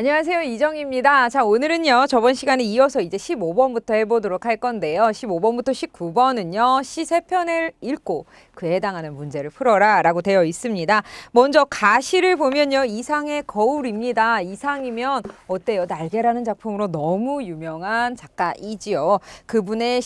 안녕하세요. 이정입니다. 자, 오늘은요, 저번 시간에 이어서 이제 15번부터 해보도록 할 건데요. 15번부터 19번은요, 시 3편을 읽고 그에 해당하는 문제를 풀어라 라고 되어 있습니다. 먼저 가시를 보면요, 이상의 거울입니다. 이상이면 어때요? 날개라는 작품으로 너무 유명한 작가이지요. 그분의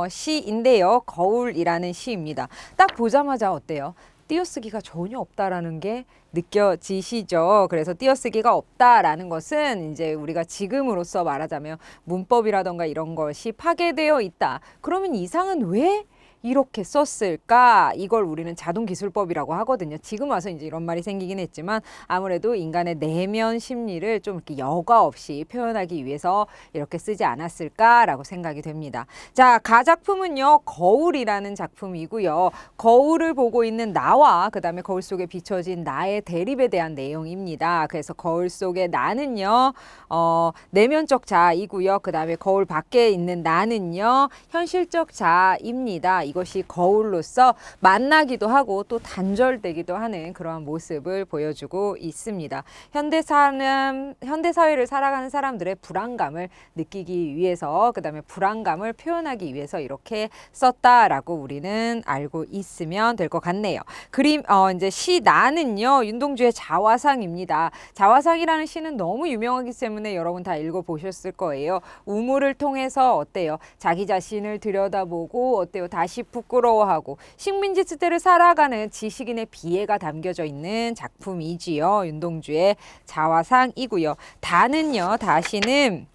시인데요, 거울이라는 시입니다. 딱 보자마자 어때요? 띄어쓰기가 전혀 없다라는 게 느껴지시죠? 그래서 띄어쓰기가 없다라는 것은 이제 우리가 지금으로서 말하자면 문법이라던가 이런 것이 파괴되어 있다. 그러면 이상은 왜 이렇게 썼을까? 이걸 우리는 자동기술법이라고 하거든요. 지금 와서 이제 이런 말이 생기긴 했지만 아무래도 인간의 내면 심리를 좀 이렇게 여과 없이 표현하기 위해서 이렇게 쓰지 않았을까라고 생각이 됩니다. 자, 가작품은요, 거울이라는 작품이고요. 거울을 보고 있는 나와 그다음에 거울 속에 비춰진 나의 대립에 대한 내용입니다. 그래서 거울 속의 나는요, 내면적 자이고요. 그다음에 거울 밖에 있는 나는요, 현실적 자입니다. 이것이 거울로서 만나기도 하고 또 단절되기도 하는 그러한 모습을 보여주고 있습니다. 현대사회를 살아가는 사람들의 불안감을 느끼기 위해서, 그다음에 불안감을 표현하기 위해서 이렇게 썼다라고 우리는 알고 있으면 될 것 같네요. 그림, 이제 시 나는요, 윤동주의 자화상입니다. 자화상이라는 시는 너무 유명하기 때문에 여러분 다 읽어보셨을 거예요. 우물을 통해서 어때요? 자기 자신을 들여다보고 어때요? 다시 부끄러워하고 식민지 시대를 살아가는 지식인의 비애가 담겨져 있는 작품이지요. 윤동주의 자화상이고요. 다는요, 다시는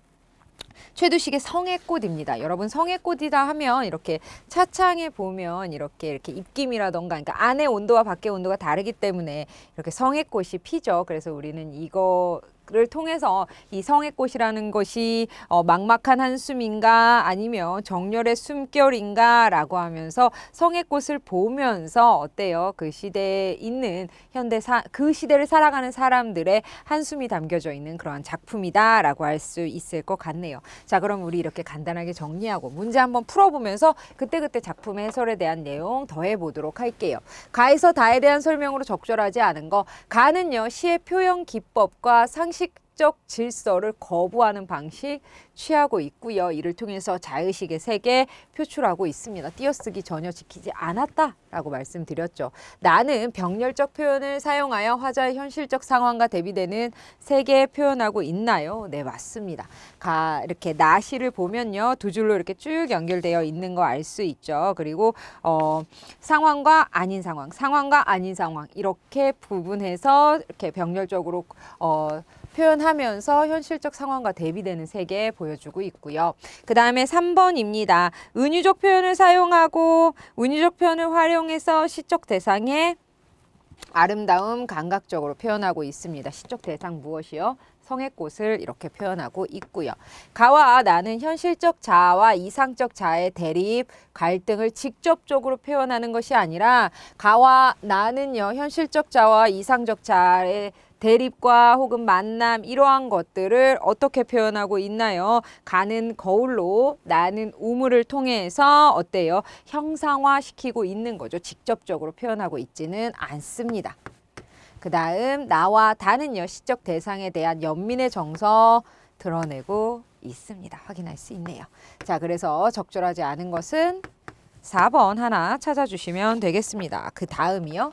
최두식의 성애꽃입니다. 여러분, 성애꽃이다 하면 이렇게 차창에 보면 이렇게 입김이라던가, 그러니까 안의 온도와 밖의 온도가 다르기 때문에 이렇게 성애꽃이 피죠. 그래서 우리는 이거를 통해서 이 성애꽃이라는 것이 막막한 한숨인가 아니면 정열의 숨결인가 라고 하면서 성애꽃을 보면서 어때요? 그 시대에 있는 그 시대를 살아가는 사람들의 한숨이 담겨져 있는 그러한 작품이다 라고 할 수 있을 것 같네요. 자, 그럼 우리 이렇게 간단하게 정리하고 문제 한번 풀어보면서 그때그때 작품의 해설에 대한 내용 더해보도록 할게요. 가에서 다에 대한 설명으로 적절하지 않은 거. 가는요, 시의 표현 기법과 상식적 질서를 거부하는 방식 취하고 있고요. 이를 통해서 자의식의 세계 표출하고 있습니다. 띄어쓰기 전혀 지키지 않았다라고 말씀드렸죠. 나는 병렬적 표현을 사용하여 화자의 현실적 상황과 대비되는 세계 표현하고 있나요? 네, 맞습니다. 이렇게 나시를 보면요, 두 줄로 이렇게 쭉 연결되어 있는 거 알 수 있죠. 그리고 상황과 아닌 상황, 상황과 아닌 상황 이렇게 부분해서 이렇게 병렬적으로 표현하면서 현실적 상황과 대비되는 세계 보여주고 있고요. 그 다음에 3번입니다. 은유적 표현을 사용하고 은유적 표현을 활용해서 시적 대상의 아름다움 감각적으로 표현하고 있습니다. 시적 대상 무엇이요? 성애꽃을 이렇게 표현하고 있고요. 가와 나는 현실적 자아와 이상적 자아의 대립, 갈등을 직접적으로 표현하는 것이 아니라 가와 나는요, 현실적 자아와 이상적 자아의 대립과 혹은 만남 이러한 것들을 어떻게 표현하고 있나요? 가는 거울로 나는 우물을 통해서 어때요? 형상화시키고 있는 거죠. 직접적으로 표현하고 있지는 않습니다. 그 다음 나와 다는요, 시적 대상에 대한 연민의 정서 드러내고 있습니다. 확인할 수 있네요. 자, 그래서 적절하지 않은 것은 4번 하나 찾아주시면 되겠습니다. 그 다음이요.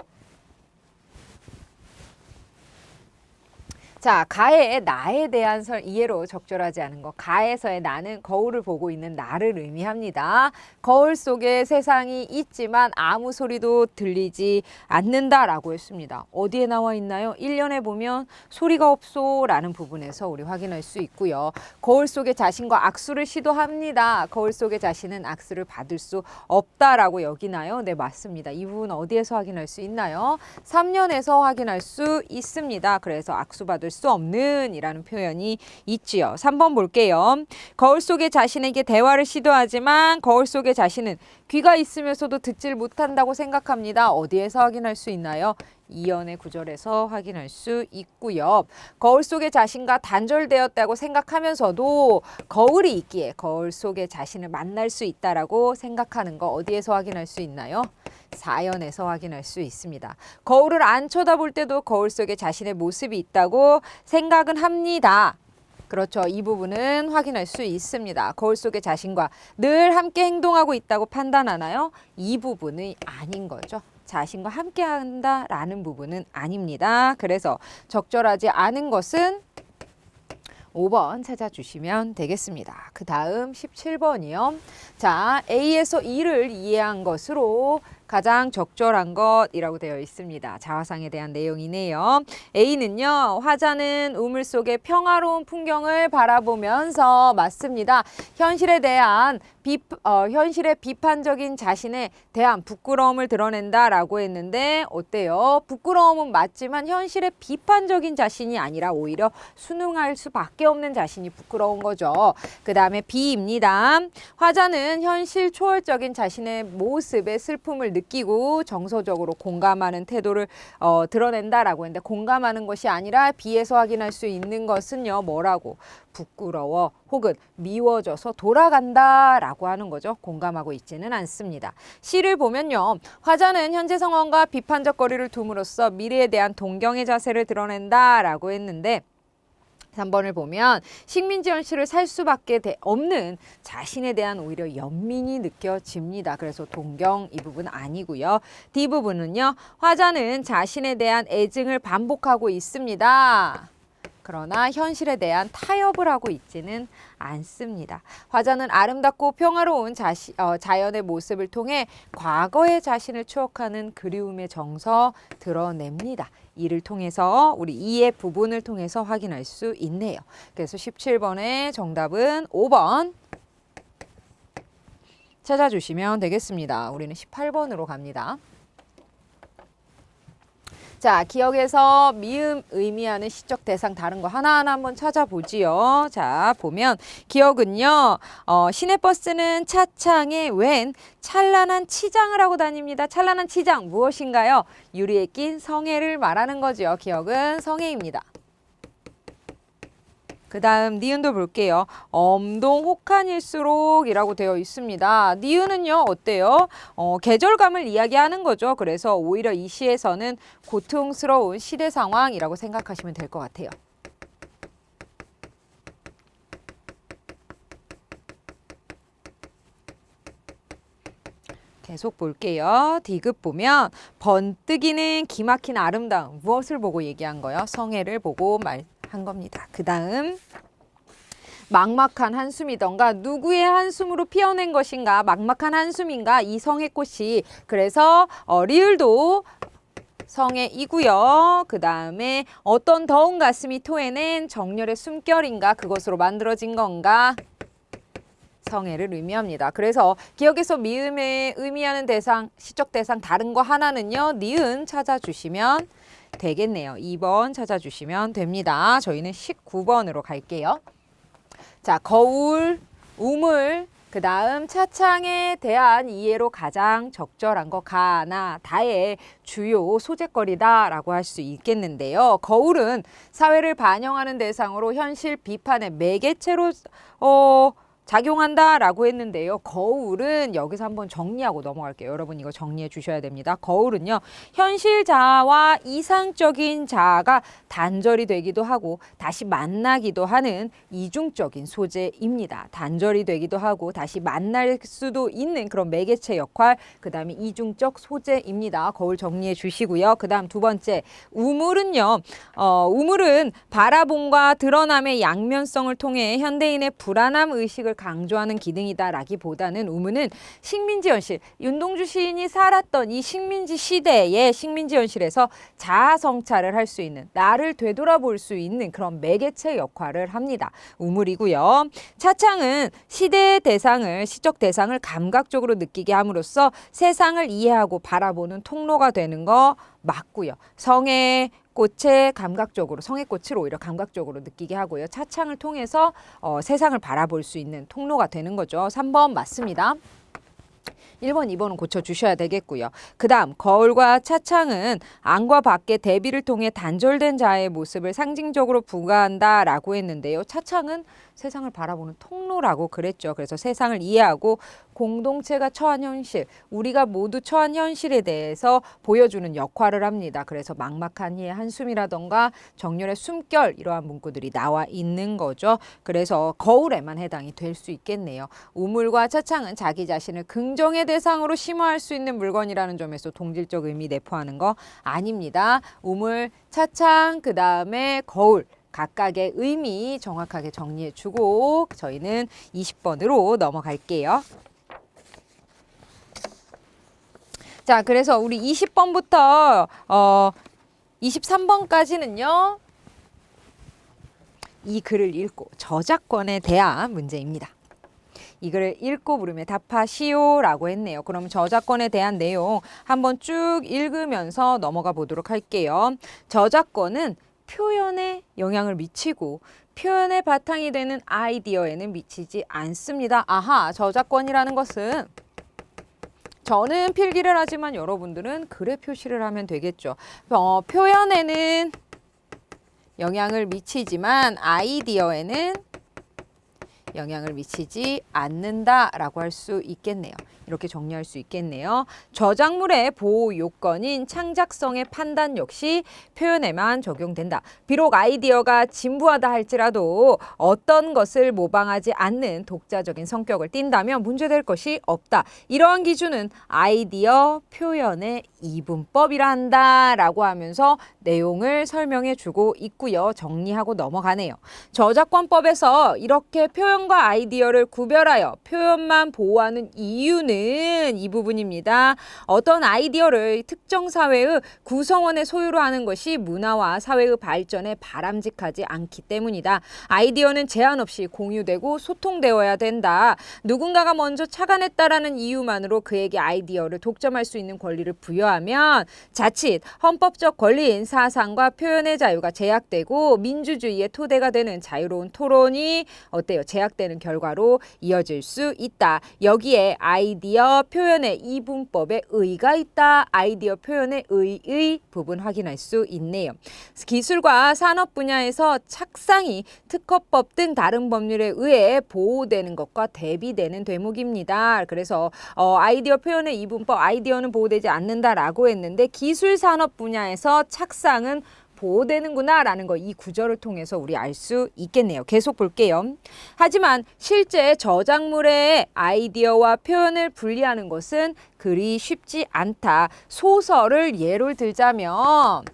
자, 가의 나에 대한 이해로 적절하지 않은 거. 가에서의 나는 거울을 보고 있는 나를 의미합니다. 거울 속에 세상이 있지만 아무 소리도 들리지 않는다라고 했습니다. 어디에 나와 있나요? 1년에 보면 소리가 없소 라는 부분에서 우리 확인할 수 있고요. 거울 속에 자신과 악수를 시도합니다. 거울 속에 자신은 악수를 받을 수 없다라고 여기나요? 네, 맞습니다. 이 부분 어디에서 확인할 수 있나요? 3년에서 확인할 수 있습니다. 그래서 악수 받을 수 없는 이라는 표현이 있지요. 3번 볼게요. 거울 속에 자신에게 대화를 시도하지만 거울 속에 자신은 귀가 있으면서도 듣질 못한다고 생각합니다. 어디에서 확인할 수 있나요? 이연의 구절에서 확인할 수 있고요. 거울 속의 자신과 단절되었다고 생각하면서도 거울이 있기에 거울 속의 자신을 만날 수 있다라고 생각하는 거 어디에서 확인할 수 있나요? 4연에서 확인할 수 있습니다. 거울을 안 쳐다볼 때도 거울 속에 자신의 모습이 있다고 생각은 합니다. 그렇죠. 이 부분은 확인할 수 있습니다. 거울 속의 자신과 늘 함께 행동하고 있다고 판단하나요? 이 부분은 아닌 거죠. 자신과 함께 한다라는 부분은 아닙니다. 그래서 적절하지 않은 것은 5번 찾아주시면 되겠습니다. 그 다음 17번이요. 자, A에서 E를 이해한 것으로 가장 적절한 것이라고 되어 있습니다. 자화상에 대한 내용이네요. A는요. 화자는 우물 속의 평화로운 풍경을 바라보면서 맞습니다. 현실에 대한 현실의 비판적인 자신에 대한 부끄러움을 드러낸다라고 했는데 어때요? 부끄러움은 맞지만 현실의 비판적인 자신이 아니라 오히려 순응할 수밖에 없는 자신이 부끄러운 거죠. 그 다음에 B입니다. 화자는 현실 초월적인 자신의 모습에 슬픔을 느끼고 정서적으로 공감하는 태도를 드러낸다라고 했는데 공감하는 것이 아니라 B에서 확인할 수 있는 것은요. 뭐라고? 부끄러워 혹은 미워져서 돌아간다라고 하는 거죠. 공감하고 있지는 않습니다. C를 보면요. 화자는 현재 상황과 비판적 거리를 둠으로써 미래에 대한 동경의 자세를 드러낸다라고 했는데 3번을 보면 식민지연 씨를 살 수밖에 없는 자신에 대한 오히려 연민이 느껴집니다. 그래서 동경 이 부분 아니고요. D 부분은요. 화자는 자신에 대한 애증을 반복하고 있습니다. 그러나 현실에 대한 타협을 하고 있지는 않습니다. 화자는 아름답고 평화로운 자연의 모습을 통해 과거의 자신을 추억하는 그리움의 정서 드러냅니다. 이를 통해서 우리 이의 부분을 통해서 확인할 수 있네요. 그래서 17번의 정답은 5번 찾아주시면 되겠습니다. 우리는 18번으로 갑니다. 자, 기억에서 미음 의미하는 시적 대상 다른 거 하나하나 한번 찾아보지요. 자, 보면 기억은요. 시내버스는 차창에 웬 찬란한 치장을 하고 다닙니다. 찬란한 치장 무엇인가요? 유리에 낀 성에를 말하는 거죠. 기억은 성에입니다. 그 다음 니은도 볼게요. 엄동 혹한일수록 이라고 되어 있습니다. 니은은요 어때요? 계절감을 이야기하는 거죠. 그래서 오히려 이 시에서는 고통스러운 시대 상황이라고 생각하시면 될 것 같아요. 계속 볼게요. D급 보면 번뜩이는 기막힌 아름다움 무엇을 보고 얘기한 거예요? 성애를 보고 한 겁니다. 그 다음 막막한 한숨이던가 누구의 한숨으로 피어낸 것인가 막막한 한숨인가 이 성애꽃이 그래서 리을도 성애이고요. 그 다음에 어떤 더운 가슴이 토해낸 정열의 숨결인가 그것으로 만들어진 건가 성애를 의미합니다. 그래서 기억에서 미음에 의미하는 대상, 시적 대상 다른 거 하나는요. 니은 찾아주시면 되겠네요. 2번 찾아주시면 됩니다. 저희는 19번으로 갈게요. 자, 거울, 우물, 그 다음 차창에 대한 이해로 가장 적절한 거 가나 다의 주요 소재거리다라고 할 수 있겠는데요. 거울은 사회를 반영하는 대상으로 현실 비판의 매개체로 작용한다라고 했는데요. 거울은 여기서 한번 정리하고 넘어갈게요. 여러분 이거 정리해 주셔야 됩니다. 거울은요. 현실 자아와 이상적인 자아가 단절이 되기도 하고 다시 만나기도 하는 이중적인 소재입니다. 단절이 되기도 하고 다시 만날 수도 있는 그런 매개체 역할 그 다음에 이중적 소재입니다. 거울 정리해 주시고요. 그 다음 두 번째 우물은요. 우물은 바라봄과 드러남의 양면성을 통해 현대인의 불안함 의식을 강조하는 기능이다라기보다는 우물은 식민지 현실, 윤동주 시인이 살았던 이 식민지 시대의 식민지 현실에서 자아 성찰을 할 수 있는 나를 되돌아볼 수 있는 그런 매개체 역할을 합니다. 우물이고요. 차창은 시대의 대상을 시적 대상을 감각적으로 느끼게 함으로써 세상을 이해하고 바라보는 통로가 되는 거 맞고요. 성의 꽃에 감각적으로 성의꽃을 오히려 감각적으로 느끼게 하고요. 차창을 통해서 세상을 바라볼 수 있는 통로가 되는 거죠. 3번 맞습니다. 1번, 2번은 고쳐주셔야 되겠고요. 그 다음 거울과 차창은 안과 밖의 대비를 통해 단절된 자의 모습을 상징적으로 부과한다라고 했는데요. 차창은 세상을 바라보는 통로라고 그랬죠. 그래서 세상을 이해하고 공동체가 처한 현실, 우리가 모두 처한 현실에 대해서 보여주는 역할을 합니다. 그래서 막막한 이의 한숨이라던가 정렬의 숨결 이러한 문구들이 나와 있는 거죠. 그래서 거울에만 해당이 될 수 있겠네요. 우물과 차창은 자기 자신을 긍정의 대상으로 심화할 수 있는 물건이라는 점에서 동질적 의미 내포하는 거 아닙니다. 우물, 차창, 그 다음에 거울. 각각의 의미 정확하게 정리해주고 저희는 20번으로 넘어갈게요. 자, 그래서 우리 20번부터 23번까지는요. 이 글을 읽고 저작권에 대한 문제입니다. 이 글을 읽고 물음에 답하시오라고 했네요. 그럼 저작권에 대한 내용 한번 쭉 읽으면서 넘어가 보도록 할게요. 저작권은 표현에 영향을 미치고 표현의 바탕이 되는 아이디어에는 미치지 않습니다. 아하, 저작권이라는 것은 저는 필기를 하지만 여러분들은 글에 표시를 하면 되겠죠. 표현에는 영향을 미치지만 아이디어에는 영향을 미치지 않는다라고 할 수 있겠네요. 이렇게 정리할 수 있겠네요. 저작물의 보호 요건인 창작성의 판단 역시 표현에만 적용된다. 비록 아이디어가 진부하다 할지라도 어떤 것을 모방하지 않는 독자적인 성격을 띈다면 문제될 것이 없다. 이러한 기준은 아이디어 표현의 이분법이라 한다라고 하면서 내용을 설명해 주고 있고요. 정리하고 넘어가네요. 저작권법에서 이렇게 표현과 아이디어를 구별하여 표현만 보호하는 이유는 이 부분입니다. 어떤 아이디어를 특정 사회의 구성원의 소유로 하는 것이 문화와 사회의 발전에 바람직하지 않기 때문이다. 아이디어는 제한 없이 공유되고 소통되어야 된다. 누군가가 먼저 착안했다라는 이유만으로 그에게 아이디어를 독점할 수 있는 권리를 부여하면 자칫 헌법적 권리인 사상과 표현의 자유가 제약되고 민주주의의 토대가 되는 자유로운 토론이 어때요? 제약되는 결과로 이어질 수 있다. 여기에 아이디어 표현의 이분법에 의의가 있다. 아이디어 표현의 의의 부분 확인할 수 있네요. 기술과 산업 분야에서 착상이 특허법 등 다른 법률에 의해 보호되는 것과 대비되는 대목입니다. 그래서 아이디어 표현의 이분법, 아이디어는 보호되지 않는다라고 했는데 기술 산업 분야에서 착상은 보호되는구나 라는 거 이 구절을 통해서 우리 알 수 있겠네요. 계속 볼게요. 하지만 실제 저작물의 아이디어와 표현을 분리하는 것은 그리 쉽지 않다. 소설을 예로 들자면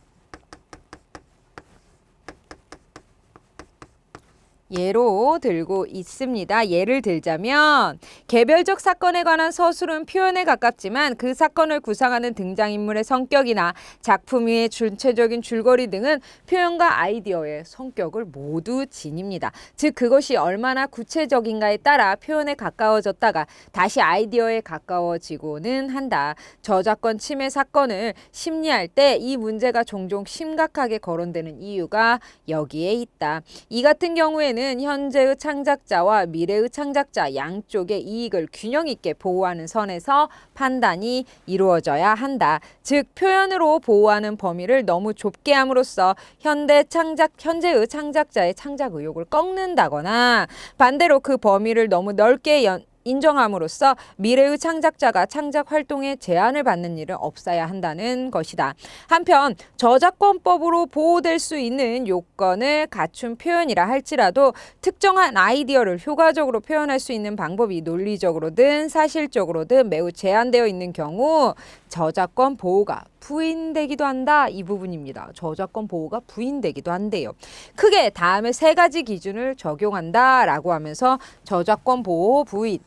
예로 들고 있습니다. 예를 들자면 개별적 사건에 관한 서술은 표현에 가깝지만 그 사건을 구상하는 등장인물의 성격이나 작품 위의 전체적인 줄거리 등은 표현과 아이디어의 성격을 모두 지닙니다. 즉 그것이 얼마나 구체적인가에 따라 표현에 가까워졌다가 다시 아이디어에 가까워지고는 한다. 저작권 침해 사건을 심리할 때 이 문제가 종종 심각하게 거론되는 이유가 여기에 있다. 이 같은 경우에는 현재의 창작자와 미래의 창작자 양쪽의 이익을 균형 있게 보호하는 선에서 판단이 이루어져야 한다. 즉 표현으로 보호하는 범위를 너무 좁게 함으로써 현재의 창작자의 창작 의욕을 꺾는다거나 반대로 그 범위를 너무 넓게 인정함으로써 미래의 창작자가 창작 활동에 제한을 받는 일은 없어야 한다는 것이다. 한편 저작권법으로 보호될 수 있는 요건을 갖춘 표현이라 할지라도 특정한 아이디어를 효과적으로 표현할 수 있는 방법이 논리적으로든 사실적으로든 매우 제한되어 있는 경우 저작권 보호가 부인되기도 한다. 이 부분입니다. 저작권 보호가 부인되기도 한대요. 크게 다음에 세 가지 기준을 적용한다라고 하면서 저작권 보호 부인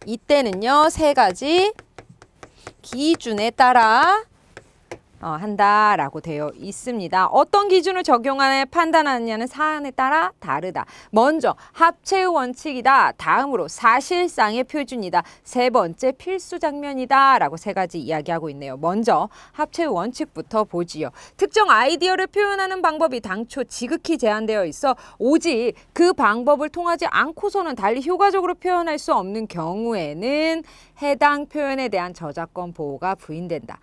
이때는요, 세 가지 기준에 따라 한다라고 되어 있습니다. 어떤 기준을 적용하느냐 판단하느냐는 사안에 따라 다르다. 먼저 합체의 원칙이다. 다음으로 사실상의 표준이다. 세 번째 필수 장면이다 라고 세 가지 이야기하고 있네요. 먼저 합체의 원칙부터 보지요. 특정 아이디어를 표현하는 방법이 당초 지극히 제한되어 있어 오직 그 방법을 통하지 않고서는 달리 효과적으로 표현할 수 없는 경우에는 해당 표현에 대한 저작권 보호가 부인된다.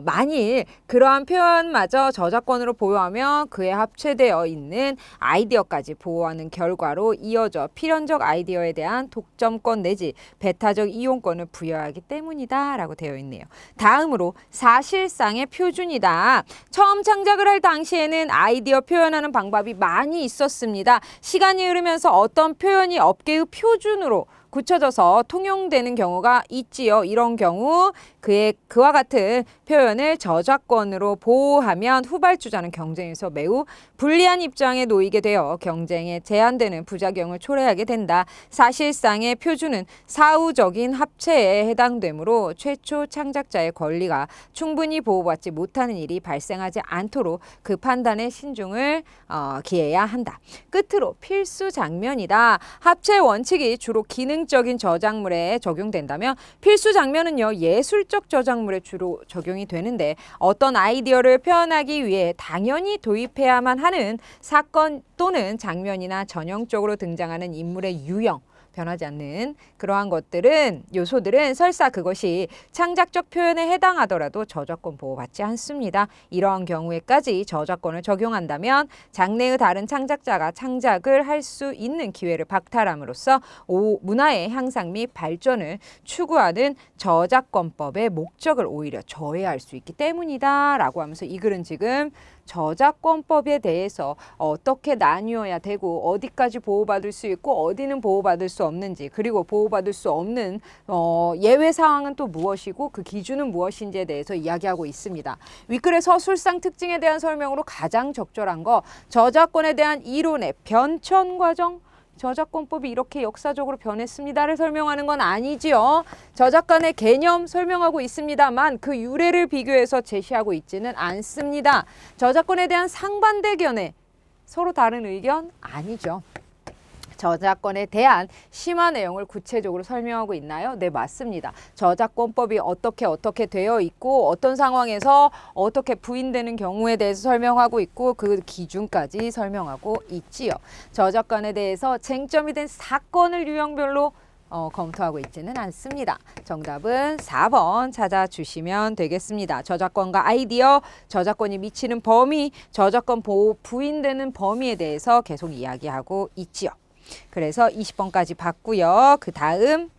만일 그러한 표현마저 저작권으로 보유하면 그에 합체되어 있는 아이디어까지 보호하는 결과로 이어져 필연적 아이디어에 대한 독점권 내지 배타적 이용권을 부여하기 때문이다 라고 되어 있네요. 다음으로 사실상의 표준이다. 처음 창작을 할 당시에는 아이디어 표현하는 방법이 많이 있었습니다. 시간이 흐르면서 어떤 표현이 업계의 표준으로 굳혀져서 통용되는 경우가 있지요. 이런 경우 그와 같은 표현을 저작권으로 보호하면 후발주자는 경쟁에서 매우 불리한 입장에 놓이게 되어 경쟁에 제한되는 부작용을 초래하게 된다. 사실상의 표준은 사후적인 합체에 해당되므로 최초 창작자의 권리가 충분히 보호받지 못하는 일이 발생하지 않도록 그 판단에 신중을 기해야 한다. 끝으로 필수 장면이다. 합체 원칙이 주로 기능적인 저작물에 적용된다면 필수 장면은요 예술적 저작물에 주로 적용이 되는데 어떤 아이디어를 표현하기 위해 당연히 도입해야만 하는 사건 또는 장면이나 전형적으로 등장하는 인물의 유형 변하지 않는 그러한 요소들은 설사 그것이 창작적 표현에 해당하더라도 저작권 보호받지 않습니다. 이러한 경우에까지 저작권을 적용한다면 장래의 다른 창작자가 창작을 할 수 있는 기회를 박탈함으로써 문화의 향상 및 발전을 추구하는 저작권법의 목적을 오히려 저해할 수 있기 때문이다 라고 하면서 이 글은 지금 저작권법에 대해서 어떻게 나뉘어야 되고 어디까지 보호받을 수 있고 어디는 보호받을 수 없는지 그리고 보호받을 수 없는 예외 사항은 또 무엇이고 그 기준은 무엇인지에 대해서 이야기하고 있습니다. 윗글의 서술상 특징에 대한 설명으로 가장 적절한 거 저작권에 대한 이론의 변천 과정 저작권법이 이렇게 역사적으로 변했습니다를 설명하는 건 아니지요. 저작권의 개념 설명하고 있습니다만 그 유래를 비교해서 제시하고 있지는 않습니다. 저작권에 대한 상반대 견해, 서로 다른 의견 아니죠. 저작권에 대한 심화 내용을 구체적으로 설명하고 있나요? 네, 맞습니다. 저작권법이 어떻게 되어 있고 어떤 상황에서 어떻게 부인되는 경우에 대해서 설명하고 있고 그 기준까지 설명하고 있지요. 저작권에 대해서 쟁점이 된 사건을 유형별로 검토하고 있지는 않습니다. 정답은 4번 찾아주시면 되겠습니다. 저작권과 아이디어, 저작권이 미치는 범위, 저작권 보호 부인되는 범위에 대해서 계속 이야기하고 있지요. 그래서 20번까지 봤고요. 그 다음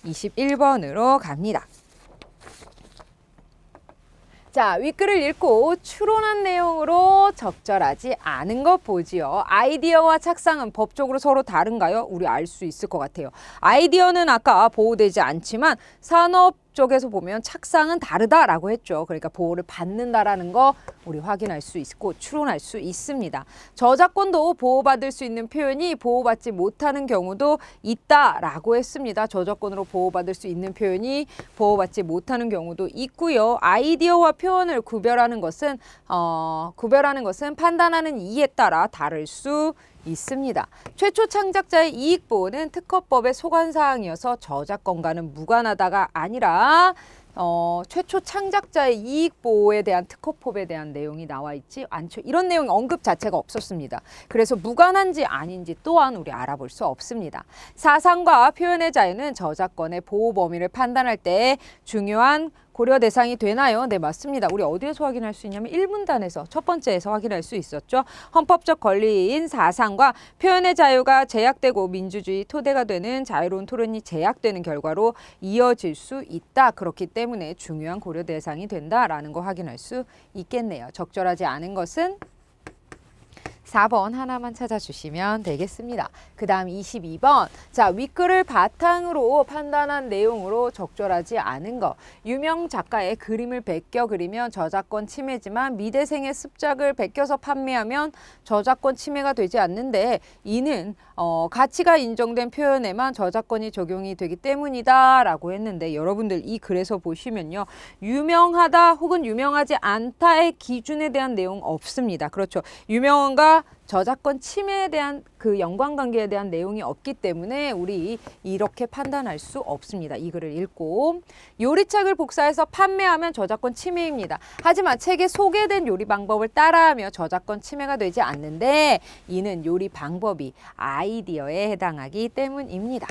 21번으로 갑니다. 자, 윗글을 읽고 추론한 내용으로 적절하지 않은 것 보지요. 아이디어와 착상은 법적으로 서로 다른가요? 우리 알 수 있을 것 같아요. 아이디어는 아까 보호되지 않지만 산업 쪽에서 보면 착상은 다르다라고 했죠. 그러니까 보호를 받는다라는 거 우리 확인할 수 있고 추론할 수 있습니다. 저작권도 보호받을 수 있는 표현이 보호받지 못하는 경우도 있다라고 했습니다. 저작권으로 보호받을 수 있는 표현이 보호받지 못하는 경우도 있고요. 아이디어와 표현을 구별하는 것은 판단하는 이에 따라 다를 수 있습니다. 최초 창작자의 이익 보호는 특허법의 소관사항이어서 저작권과는 무관하다가 아니라 최초 창작자의 이익 보호에 대한 특허법에 대한 내용이 나와 있지 않죠. 이런 내용 언급 자체가 없었습니다. 그래서 무관한지 아닌지 또한 우리 알아볼 수 없습니다. 사상과 표현의 자유는 저작권의 보호 범위를 판단할 때 중요한 고려 대상이 되나요? 네, 맞습니다. 우리 어디에서 확인할 수 있냐면 1문단에서 첫 번째에서 확인할 수 있었죠. 헌법적 권리인 사상과 표현의 자유가 제약되고 민주주의 토대가 되는 자유로운 토론이 제약되는 결과로 이어질 수 있다. 그렇기 때문에 중요한 고려 대상이 된다라는 거 확인할 수 있겠네요. 적절하지 않은 것은 4번 하나만 찾아주시면 되겠습니다. 그 다음 22번. 자, 윗글을 바탕으로 판단한 내용으로 적절하지 않은 거. 유명 작가의 그림을 베껴 그리면 저작권 침해지만 미대생의 습작을 베껴서 판매하면 저작권 침해가 되지 않는데 이는 가치가 인정된 표현에만 저작권이 적용이 되기 때문이다 라고 했는데 여러분들 이 글에서 보시면요. 유명하다 혹은 유명하지 않다의 기준에 대한 내용 없습니다. 그렇죠. 유명한가 저작권 침해에 대한 그 연관관계에 대한 내용이 없기 때문에 우리 이렇게 판단할 수 없습니다. 이 글을 읽고 요리책을 복사해서 판매하면 저작권 침해입니다. 하지만 책에 소개된 요리 방법을 따라하며 저작권 침해가 되지 않는데 이는 요리 방법이 아이디어에 해당하기 때문입니다.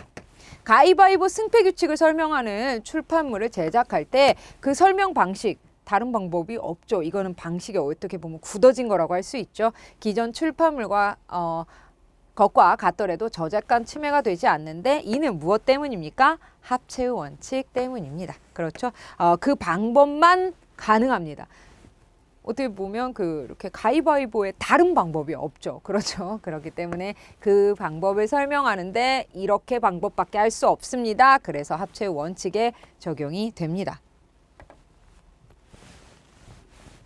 가위바위보 승패 규칙을 설명하는 출판물을 제작할 때 그 설명 방식 다른 방법이 없죠. 이거는 방식이 어떻게 보면 굳어진 거라고 할 수 있죠. 기존 출판물과 것과 같더라도 저작권 침해가 되지 않는데 이는 무엇 때문입니까? 합체의 원칙 때문입니다. 그렇죠. 그 방법만 가능합니다. 어떻게 보면 이렇게 가위바위보에 다른 방법이 없죠. 그렇죠. 그렇기 때문에 그 방법을 설명하는데 이렇게 방법밖에 할 수 없습니다. 그래서 합체의 원칙에 적용이 됩니다.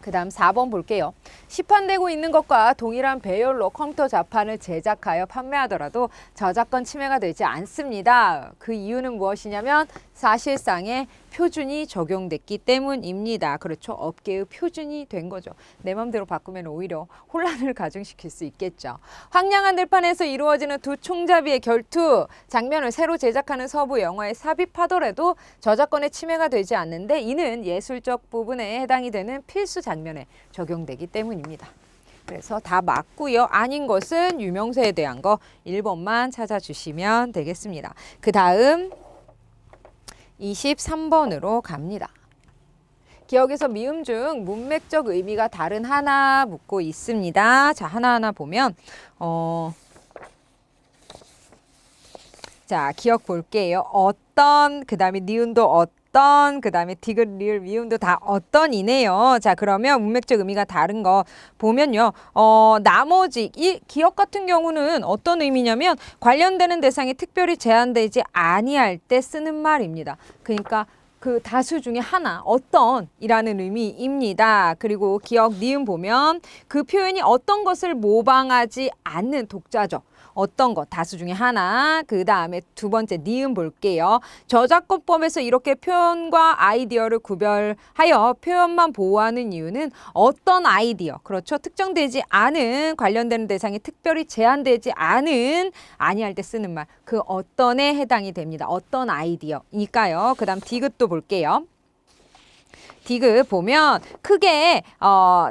그 다음 4번 볼게요. 시판되고 있는 것과 동일한 배열로 컴퓨터 자판을 제작하여 판매하더라도 저작권 침해가 되지 않습니다. 그 이유는 무엇이냐면 사실상의 표준이 적용됐기 때문입니다. 그렇죠. 업계의 표준이 된 거죠. 내 맘대로 바꾸면 오히려 혼란을 가중시킬 수 있겠죠. 황량한 들판에서 이루어지는 두 총잡이의 결투 장면을 새로 제작하는 서부 영화에 삽입하더라도 저작권의 침해가 되지 않는데 이는 예술적 부분에 해당이 되는 필수 장면에 적용되기 때문입니다. 그래서 다 맞고요. 아닌 것은 유명세에 대한 거 1번만 찾아주시면 되겠습니다. 그 다음 23번으로 갑니다. 기억에서 미음 중 문맥적 의미가 다른 하나 묻고 있습니다. 자, 하나하나 보면 자, 기억 볼게요. 어떤, 그 다음에 니은도 어떤, 그 다음에 디귿, 리을, 미음도 다 어떤이네요. 자, 그러면 문맥적 의미가 다른 거 보면요. 나머지 이 기억 같은 경우는 어떤 의미냐면 관련되는 대상이 특별히 제한되지 아니할 때 쓰는 말입니다. 그러니까 그 다수 중에 하나, 어떤이라는 의미입니다. 그리고 기억, 니은 보면 그 표현이 어떤 것을 모방하지 않는 독자적. 어떤 것, 다수 중에 하나. 그 다음에 두 번째 니은 볼게요. 저작권법에서 이렇게 표현과 아이디어를 구별하여 표현만 보호하는 이유는 어떤 아이디어, 그렇죠. 특정되지 않은 관련되는 대상이 특별히 제한되지 않은 아니할 때 쓰는 말. 그 어떤에 해당이 됩니다. 어떤 아이디어니까요. 그 다음 디귿도 볼게요. 디귿 보면 크게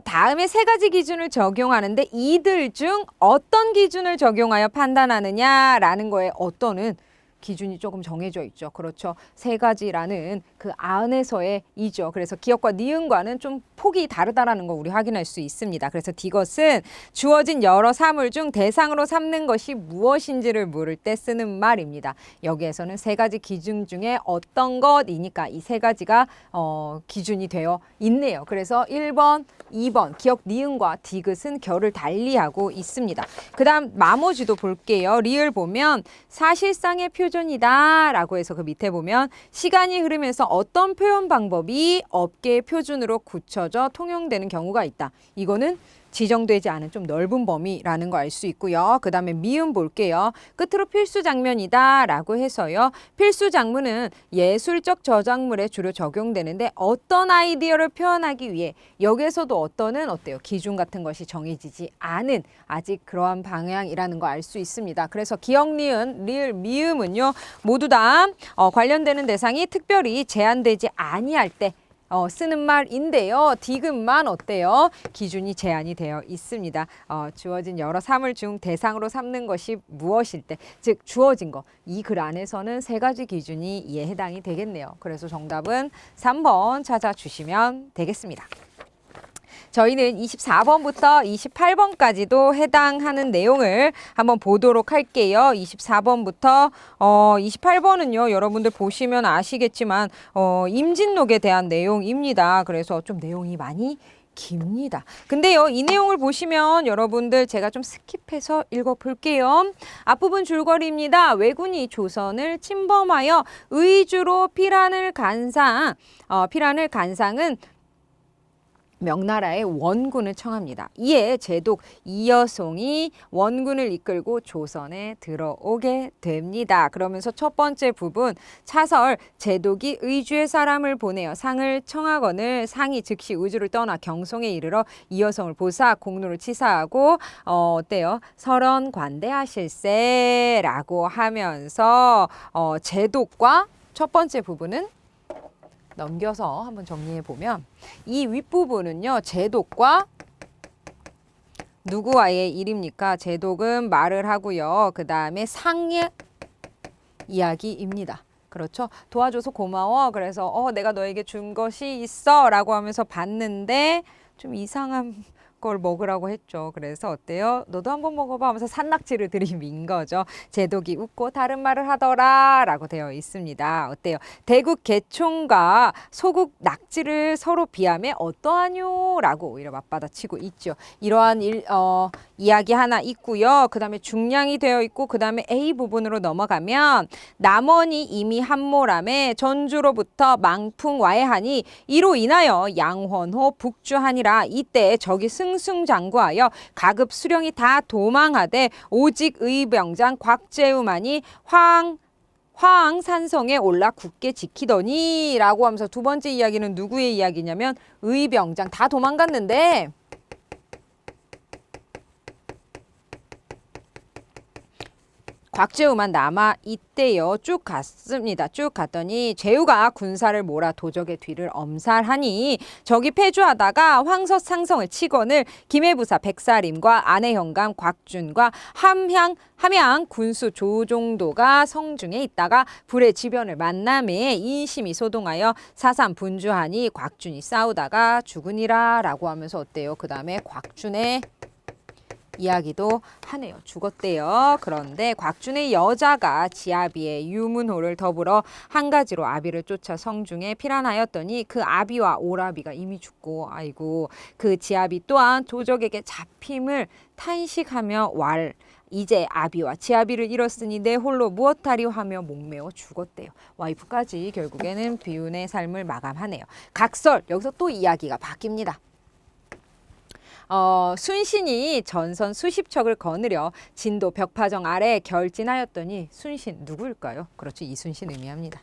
다음에 세 가지 기준을 적용하는데 이들 중 어떤 기준을 적용하여 판단하느냐라는 거에 어떤은 기준이 조금 정해져 있죠. 그렇죠. 세 가지라는 그 안에서의 이죠. 그래서 기억과 니은과는 좀 폭이 다르다라는 거 우리 확인할 수 있습니다. 그래서 디귿은 주어진 여러 사물 중 대상으로 삼는 것이 무엇인지를 물을 때 쓰는 말입니다. 여기에서는 세 가지 기준 중에 어떤 것이니까 이 세 가지가 기준이 되어 있네요. 그래서 1번, 2번 기억 니은과 디귿은 결을 달리하고 있습니다. 그 다음 나머지도 볼게요. 리을 보면 사실상의 표준이다 라고 해서 그 밑에 보면 시간이 흐르면서 어떤 표현 방법이 업계의 표준으로 굳혀져 통용되는 경우가 있다. 이거는 지정되지 않은 좀 넓은 범위라는 거 알 수 있고요. 그 다음에 미음 볼게요. 끝으로 필수 장면이다 라고 해서요. 필수 장면은 예술적 저작물에 주로 적용되는데 어떤 아이디어를 표현하기 위해 여기에서도 어떤은 어때요? 기준 같은 것이 정해지지 않은 아직 그러한 방향이라는 거 알 수 있습니다. 그래서 기억, 니은, 리을, 미음은요. 모두 다 관련되는 대상이 특별히 제한되지 아니할 때 쓰는 말인데요. 디귿만 어때요? 기준이 제한이 되어 있습니다. 주어진 여러 사물 중 대상으로 삼는 것이 무엇일 때, 즉 주어진 거. 이 글 안에서는 세 가지 기준이 이에 해당이 되겠네요. 그래서 정답은 3번 찾아주시면 되겠습니다. 저희는 24번부터 28번까지도 해당하는 내용을 한번 보도록 할게요. 24번부터 28번은요. 여러분들 보시면 아시겠지만 임진록에 대한 내용입니다. 그래서 좀 내용이 많이 깁니다. 근데요, 이 내용을 보시면 여러분들 제가 좀 스킵해서 읽어볼게요. 앞부분 줄거리입니다. 왜군이 조선을 침범하여 의주로 피란을 간 상은 명나라의 원군을 청합니다. 이에 제독 이여송이 원군을 이끌고 조선에 들어오게 됩니다. 그러면서 첫 번째 부분 차설 제독이 의주의 사람을 보내어 상을 청하거늘 상이 즉시 의주를 떠나 경송에 이르러 이여송을 보사 공로를 치사하고 어때요? 설원 관대하실세라고 하면서 제독과 첫 번째 부분은 넘겨서 한번 정리해 보면 이 윗부분은요. 제독과 누구와의 일입니까? 제독은 말을 하고요. 그 다음에 상의 이야기입니다. 그렇죠. 도와줘서 고마워. 그래서 내가 너에게 준 것이 있어 라고 하면서 봤는데 좀 이상한 걸 먹으라고 했죠. 그래서 어때요? 너도 한번 먹어봐 하면서 산낙지를 들이민 거죠. 제독이 웃고 다른 말을 하더라 라고 되어 있습니다. 어때요? 대국 개총과 소국 낙지를 서로 비하며 어떠하뇨? 라고 오히려 맞받아치고 있죠. 이러한 이야기 하나 있고요. 그 다음에 중량이 되어 있고 그 다음에 A 부분으로 넘어가면 남원이 이미 함몰함에 전주로부터 망풍와해하니 이로 인하여 양헌호 북주하니라. 이때 적이 승승장구하여 가급 수령이 다 도망하되 오직 의병장 곽재우만이 화항산성에 올라 굳게 지키더니 라고 하면서 두 번째 이야기는 누구의 이야기냐면 의병장 다 도망갔는데 곽재우만 남아 있대요. 쭉 갔습니다. 쭉 갔더니 재우가 군사를 몰아 도적의 뒤를 엄살하니 적이 패주하다가 황서상성을 치거늘 김해부사 백사림과 안해현감 곽준과 함양 군수 조종도가 성중에 있다가 불의 지변을 만남에 인심이 소동하여 사삼 분주하니 곽준이 싸우다가 죽으니라 라고 하면서 어때요? 그 다음에 곽준의 이야기도 하네요. 죽었대요. 그런데 곽준의 여자가 지아비의 유문호를 더불어 한 가지로 아비를 쫓아 성중에 피란하였더니 그 아비와 오라비가 이미 죽고 아이고 그 지아비 또한 도적에게 잡힘을 탄식하며 이제 아비와 지아비를 잃었으니 내 홀로 무엇하리오 하며 목매어 죽었대요. 와이프까지 결국에는 비운의 삶을 마감하네요. 각설 여기서 또 이야기가 바뀝니다. 순신이 전선 수십 척을 거느려 진도 벽파정 아래 결진하였더니 순신 누구일까요? 그렇죠. 이순신 의미합니다.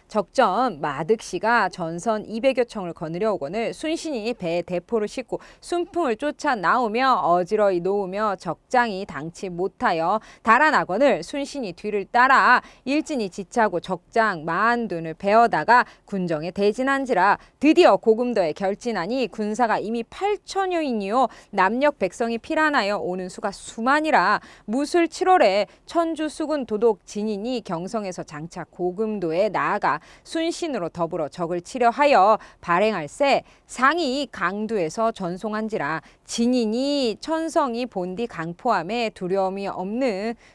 적전 마득씨가 전선 200여 청을 거느려 오거늘 순신이 배에 대포를 싣고 순풍을 쫓아 나오며 어지러이 놓으며 적장이 당치 못하여 달아나거늘 순신이 뒤를 따라 일진이 지차고 적장 마한둔을 베어다가 군정에 대진한지라 드디어 고금도에 결진하니 군사가 이미 8천여인이요 남녘 백성이 피란하여 오는 수가 수만이라 무술 7월에 천주 수군 도독 진인이 경성에서 장차 고금도에 나아가 순신으로 더불어 적을 치려 하여 발행할세 상이 강두에서 전송한지라 진인이 천성이 본디 강포함에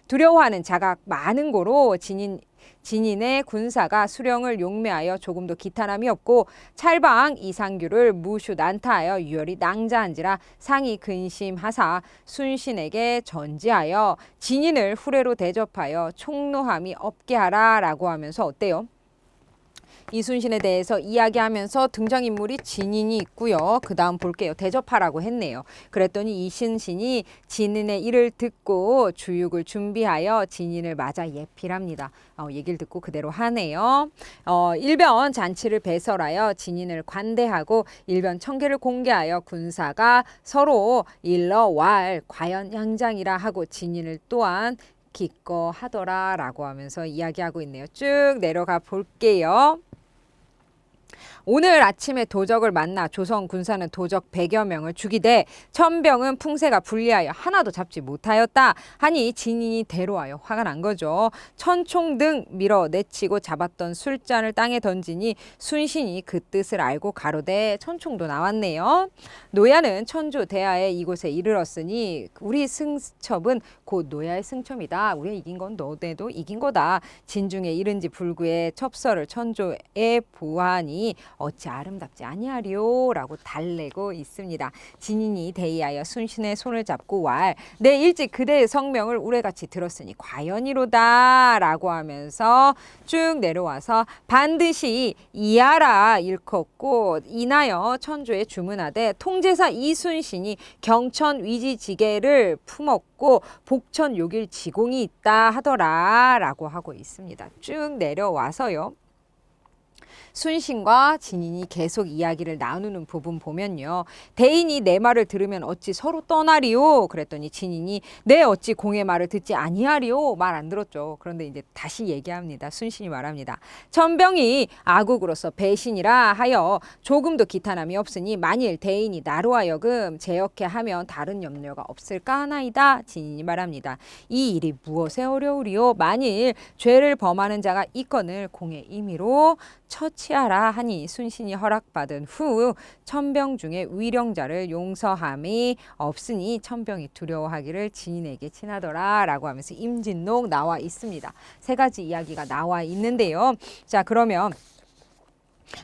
두려워하는 자가 많은 고로 진인의 군사가 수령을 용매하여 조금도 기탄함이 없고 찰방 이상규를 무슈 난타하여 유혈이 낭자한지라 상이 근심하사 순신에게 전지하여 진인을 후레로 대접하여 총노함이 없게 하라 라고 하면서 어때요? 이순신에 대해서 이야기하면서 등장인물이 진인이 있고요. 그 다음 볼게요. 대접하라고 했네요. 그랬더니 이순신이 진인의 일을 듣고 주육을 준비하여 진인을 맞아 예필합니다. 얘기를 듣고 그대로 하네요. 일변 잔치를 배설하여 진인을 관대하고 일변 청계를 공개하여 군사가 서로 일러왈 과연 양장이라 하고 진인을 또한 기꺼하더라 라고 하면서 이야기하고 있네요. 쭉 내려가 볼게요. 오늘 아침에 도적을 만나 조선 군사는 도적 100여 명을 죽이되 천병은 풍세가 불리하여 하나도 잡지 못하였다 하니 진인이 대로하여 화가 난 거죠. 천총 등 밀어내치고 잡았던 술잔을 땅에 던지니 순신이 그 뜻을 알고 가로되 천총도 나왔네요. 노야는 천주 대하에 이곳에 이르렀으니 우리 승첩은 곧 노야의 승첨이다. 우리가 이긴 건 너네도 이긴 거다. 진중에 이른지 불구에 첩서를 천조에 보하니 진인이 어찌 아름답지 아니하리요 라고 달래고 있습니다. 진인이 대의하여 순신의 손을 잡고 왈 내 일찍 그대의 성명을 우레같이 들었으니 과연이로다 라고 하면서 쭉 내려와서 반드시 이하라 일컫고 인하여 천주에 주문하되 통제사 이순신이 경천 위지지계를 품었고 복천 욕일 지공이 있다 하더라 라고 하고 있습니다. 쭉 내려와서요. 순신과 진인이 계속 이야기를 나누는 부분 보면요. 대인이 내 말을 들으면 어찌 서로 떠나리요? 그랬더니 진인이 내 어찌 공의 말을 듣지 아니하리요? 말 안 들었죠. 그런데 이제 다시 얘기합니다. 순신이 말합니다. 천병이 아국으로서 배신이라 하여 조금도 기탄함이 없으니 만일 대인이 나로 하여금 제역해 하면 다른 염려가 없을까 하나이다. 진인이 말합니다. 이 일이 무엇에 어려우리요? 만일 죄를 범하는 자가 있거늘 공의 임의로 처치하라 하니 순신이 허락받은 후 천병 중에 위령자를 용서함이 없으니 천병이 두려워하기를 진인에게 친하더라 라고 하면서 임진록 나와 있습니다. 세 가지 이야기가 나와 있는데요. 자, 그러면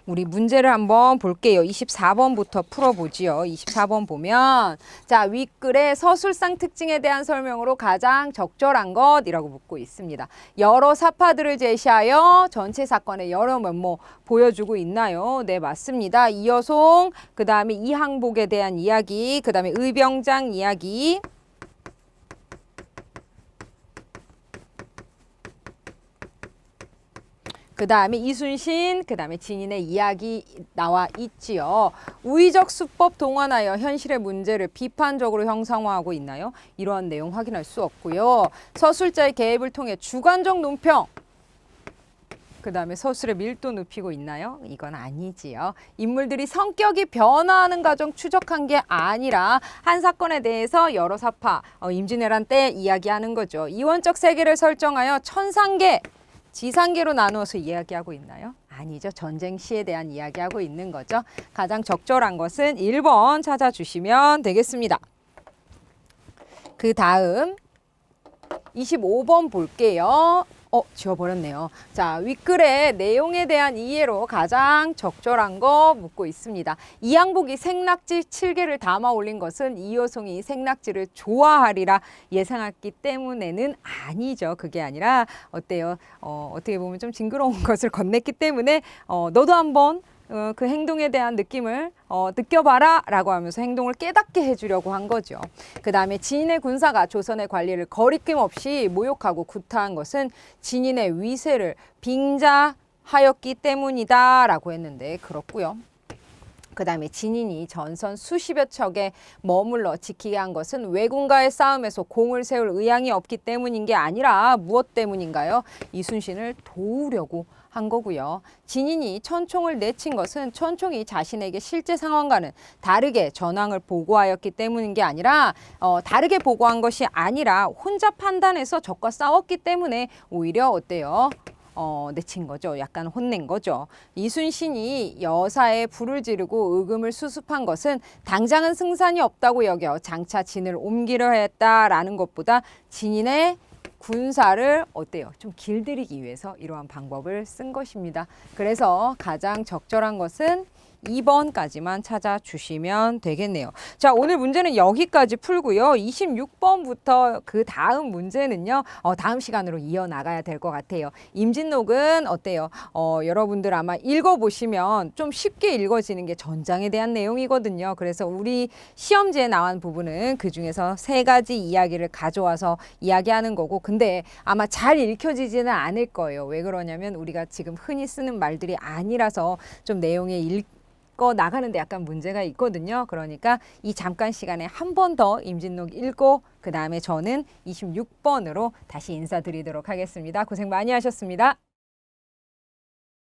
우리 문제를 한번 볼게요. 24번부터 풀어보지요. 24번 보면 자, 윗글에 서술상 특징에 대한 설명으로 가장 적절한 것이라고 묻고 있습니다. 여러 사파들을 제시하여 전체 사건의 여러 면모 보여주고 있나요? 네, 맞습니다. 이여송, 그 다음에 이항복에 대한 이야기, 그 다음에 의병장 이야기, 그 다음에 이순신, 그 다음에 진인의 이야기 나와 있지요. 우의적 수법 동원하여 현실의 문제를 비판적으로 형상화하고 있나요? 이러한 내용 확인할 수 없고요. 서술자의 개입을 통해 주관적 논평, 그 다음에 서술의 밀도 높이고 있나요? 이건 아니지요. 인물들이 성격이 변화하는 과정 추적한 게 아니라 한 사건에 대해서 여러 사파, 임진왜란 때 이야기하는 거죠. 이원적 세계를 설정하여 천상계, 지상계로 나누어서 이야기하고 있나요? 아니죠. 전쟁 시에 대한 이야기하고 있는 거죠. 가장 적절한 것은 1번 찾아주시면 되겠습니다. 그 다음 25번 볼게요. 지워버렸네요. 자, 윗글의 내용에 대한 이해로 가장 적절한 거 묻고 있습니다. 이항복이 생낙지 7개를 담아 올린 것은 이효송이 생낙지를 좋아하리라 예상했기 때문에는 아니죠. 그게 아니라 어때요? 어떻게 보면 좀 징그러운 것을 건넸기 때문에 너도 한번 그 행동에 대한 느낌을 느껴봐라 라고 하면서 행동을 깨닫게 해주려고 한 거죠. 그 다음에 진인의 군사가 조선의 관리를 거리낌 없이 모욕하고 구타한 것은 진인의 위세를 빙자하였기 때문이다 라고 했는데 그렇고요. 그 다음에 진인이 전선 수십여 척에 머물러 지키게 한 것은 왜군과의 싸움에서 공을 세울 의향이 없기 때문인 게 아니라 무엇 때문인가요? 이순신을 도우려고 한 거고요. 진인이 천총을 내친 것은 천총이 자신에게 실제 상황과는 다르게 전황을 보고하였기 때문인 게 아니라 다르게 보고한 것이 아니라 혼자 판단해서 적과 싸웠기 때문에 오히려 어때요? 내친 거죠. 약간 혼낸 거죠. 이순신이 여사에 불을 지르고 의금을 수습한 것은 당장은 승산이 없다고 여겨 장차 진을 옮기려 했다라는 것보다 진인의 군사를 어때요? 좀 길들이기 위해서 이러한 방법을 쓴 것입니다. 그래서 가장 적절한 것은 2번까지만 찾아주시면 되겠네요. 자, 오늘 문제는 여기까지 풀고요. 26번부터 그 다음 문제는요. 다음 시간으로 이어나가야 될 것 같아요. 임진록은 어때요? 여러분들 아마 읽어보시면 좀 쉽게 읽어지는 게 전장에 대한 내용이거든요. 그래서 우리 시험지에 나온 부분은 그중에서 3가지 이야기를 가져와서 이야기하는 거고 근데 아마 잘 읽혀지지는 않을 거예요. 왜 그러냐면 우리가 지금 흔히 쓰는 말들이 아니라서 좀 내용에 나가는데 약간 문제가 있거든요. 그러니까 이 잠깐 시간에 한 번 더 임진록 읽고 그 다음에 저는 26번으로 다시 인사드리도록 하겠습니다. 고생 많이 하셨습니다.